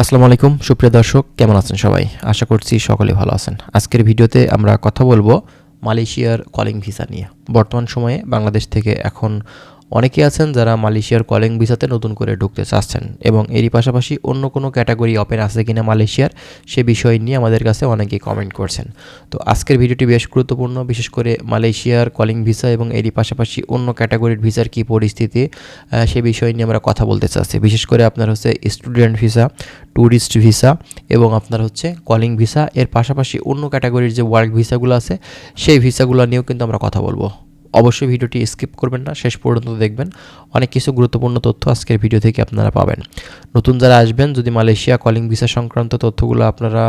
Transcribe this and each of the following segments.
আসসালামু আলাইকুম সুপ্রিয় দর্শক, কেমন আছেন সবাই? আশা করছি সকলে ভালো আছেন। আজকের ভিডিওতে আমরা কথা বলবো মালয়েশিয়ার কলিং ভিসা নিয়ে। বর্তমান সময়ে বাংলাদেশ থেকে এখন অনেকেই আছেন যারা মালয়েশিয়ার কলিং ভিসাতে নতুন করে ঢুকতে চাচ্ছেন এবং এরই পাশাপাশি অন্য কোনো ক্যাটাগরি ওপেন আছে কিনা মালয়েশিয়ার সে বিষয় নিয়ে আমাদের কাছে অনেকেই কমেন্ট করছেন। তো আজকের ভিডিওটি বেশ গুরুত্বপূর্ণ, বিশেষ করে মালয়েশিয়ার কলিং ভিসা এবং এরই পাশাপাশি অন্য ক্যাটাগরির ভিসার কী পরিস্থিতি সে বিষয় নিয়ে আমরা কথা বলতে চাচ্ছি। বিশেষ করে আপনার হচ্ছে স্টুডেন্ট ভিসা, ট্যুরিস্ট ভিসা এবং আপনার হচ্ছে কলিং ভিসা, এর পাশাপাশি অন্য ক্যাটাগরির যে ওয়ার্ক ভিসাগুলো আছে সেই ভিসাগুলো নিয়েও কিন্তু আমরা কথা বলবো। অবশ্যই ভিডিওটি স্কিপ করবেন না, শেষ পর্যন্ত দেখবেন। অনেক কিছু গুরুত্বপূর্ণ তথ্য আজকের ভিডিও থেকে আপনারা পাবেন। নতুন যারা আসবেন, যদি মালয়েশিয়া কলিং ভিসা সংক্রান্ত তথ্যগুলো আপনারা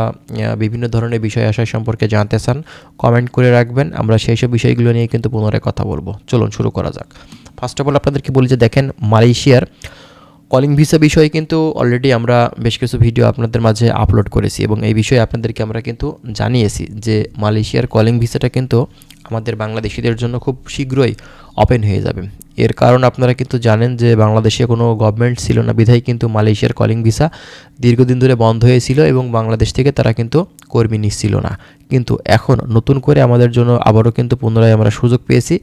বিভিন্ন ধরনের বিষয় আশয় সম্পর্কে জানতে চান, কমেন্ট করে রাখবেন। আমরা সেই সব বিষয়গুলো নিয়ে কিন্তু পুনরায় কথা বলবো। চলুন শুরু করা যাক। ফার্স্ট অফ অল আপনাদেরকে বলি যে দেখেন, মালয়েশিয়ার কলিং ভিসা বিষয়ে কিন্তু অলরেডি আমরা বেশ কিছু ভিডিও আপনাদের মাঝে আপলোড করেছি এবং এই বিষয়ে আপনাদেরকে আমরা কিন্তু জানিয়েছি যে মালয়েশিয়ার কলিং ভিসাটা কিন্তু আমাদের বাংলাদেশিদের জন্য খুব শীঘ্রই ওপেন হয়ে যাবে। এর কারণ আপনারা কিন্তু জানেন যে বাংলাদেশে কোনো গভর্নমেন্ট ছিল না, বিধায় কিন্তু মালয়েশিয়ার কলিং ভিসা দীর্ঘদিন ধরে বন্ধ হয়েছিল এবং বাংলাদেশ থেকে তারা কিন্তু কর্মী নিচ্ছিল না। কিন্তু এখন নতুন করে আমাদের জন্য আবারও কিন্তু পুনরায় আমরা সুযোগ পেয়েছি।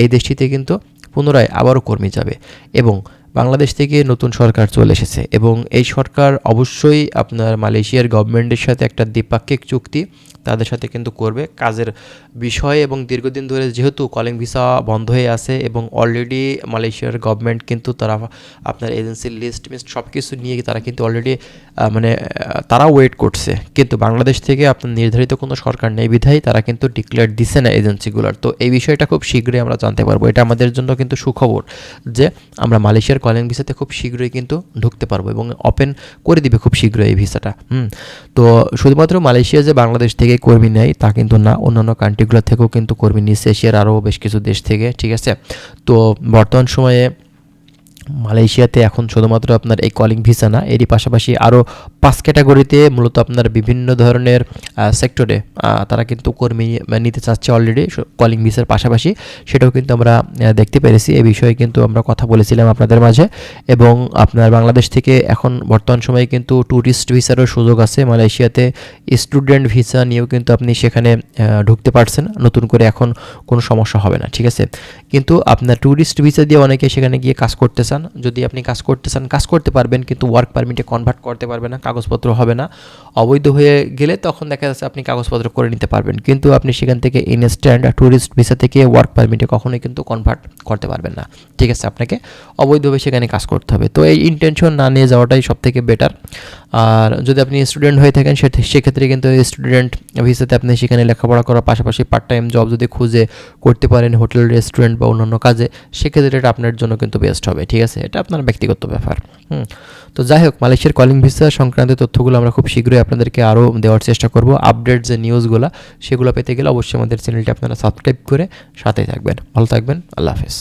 এই দেশটিতে কিন্তু পুনরায় আবারও কর্মী যাবে এবং বাংলাদেশ থেকে নতুন সরকার চলে এসেছে এবং এই সরকার অবশ্যই আপনার মালয়েশিয়ার গভর্নমেন্টের সাথে একটা দ্বিপাক্ষিক চুক্তি তাদের সাথে কিন্তু করবে কাজের বিষয়ে। এবং দীর্ঘদিন ধরে যেহেতু কলিং ভিসা বন্ধ হয়ে আছে এবং অলরেডি মালয়েশিয়ার গভর্নমেন্ট কিন্তু তারা আপনার এজেন্সির লিস্ট সব কিছু নিয়ে তারা কিন্তু অলরেডি তারা ওয়েট করছে, কিন্তু বাংলাদেশ থেকে আপনার নির্ধারিত কোনো সরকার নেই বিধায় তারা কিন্তু ডিক্লেয়ার দিচ্ছে না এজেন্সিগুলোর। তো এই বিষয়টা খুব শীঘ্রই আমরা জানতে পারবো। এটা আমাদের জন্য কিন্তু সুখবর যে আমরা মালয়েশিয়ার কলিং ভিসাতে খুব শীঘ্রই কিন্তু ঢুকতে পারবো এবং ওপেন করে দিবে খুব শীঘ্রই এই ভিসাটা। তো শুধুমাত্র মালয়েশিয়া যে বাংলাদেশ থেকে কর্মী নেয় তা কিন্তু না, অন্যান্য কান্ট্রিগুলো থেকেও কিন্তু কর্মী নিচ্ছে, এশিয়ার আরও বেশ কিছু দেশ থেকে, ঠিক আছে। তো বর্তমান সময়ে মালয়েশিয়াতে এখন শুধুমাত্র আপনার এই কলিং ভিসা না, এরই পাশাপাশি আরও 5 ক্যাটাগরিতে মূলত আপনার বিভিন্ন ধরনের সেক্টরে তারা কিন্তু কর্মী নিতে চাচ্ছে অলরেডি কলিং ভিসার পাশাপাশি, সেটাও কিন্তু আমরা দেখতে পেরেছি। এই বিষয়ে কিন্তু আমরা কথা বলেছিলাম আপনাদের মাঝে। এবং আপনার বাংলাদেশ থেকে এখন বর্তমান সময়ে কিন্তু ট্যুরিস্ট ভিসারও সুযোগ আছে মালয়েশিয়াতে। স্টুডেন্ট ভিসা নিয়েও কিন্তু আপনি সেখানে ঢুকতে পারছেন, নতুন করে এখন কোনো সমস্যা হবে না, ঠিক আছে। কিন্তু আপনার ট্যুরিস্ট ভিসা দিয়ে অনেকে সেখানে গিয়ে কাজ করতে চান। যদি আপনি কাজ করতে চান কাজ করতে পারবেন, কিন্তু ওয়ার্ক পারমিটে কনভার্ট করতে পারবেন না, কাগজপত্র হবে না। অবৈধ হয়ে গেলে তখন দেখা যাচ্ছে আপনি কাগজপত্র করে নিতে পারবেন, কিন্তু আপনি সেখান থেকে ইনস্ট্যান্ট ট্যুরিস্ট ভিসা থেকে ওয়ার্ক পারমিটে কখনোই কিন্তু কনভার্ট করতে পারবেন না, ঠিক আছে। আপনাকে অবৈধভাবে সেখানে কাজ করতে হবে। তো এই ইন্টেনশন না নিয়ে যাওয়াটাই সবথেকে বেটার। আর যদি আপনি স্টুডেন্ট হয়ে থাকেন সেক্ষেত্রে কিন্তু স্টুডেন্ট ভিসাতে আপনি সেখানে লেখাপড়া করার পাশাপাশি পার্ট টাইম জব যদি খুঁজে করতে পারেন হোটেল, রেস্টুরেন্ট বা অন্যান্য কাজে, সেক্ষেত্রে এটা আপনার জন্য কিন্তু বেস্ট হবে, ঠিক আছে। এটা আপনার ব্যক্তিগত ব্যাপার। তো যাই হোক, মালয়েশিয়ার কলিং ভিসা সংক্রান্ত তথ্যগুলো আমরা খুব শীঘ্রই আপনাদেরকে আরও দেওয়ার চেষ্টা করব। আপডেট যে নিউজগুলো সেগুলো পেতে গেলে অবশ্যই আমাদের চ্যানেলটি আপনারা সাবস্ক্রাইব করে সাথেই থাকবেন। ভালো থাকবেন, আল্লাহ হাফেজ।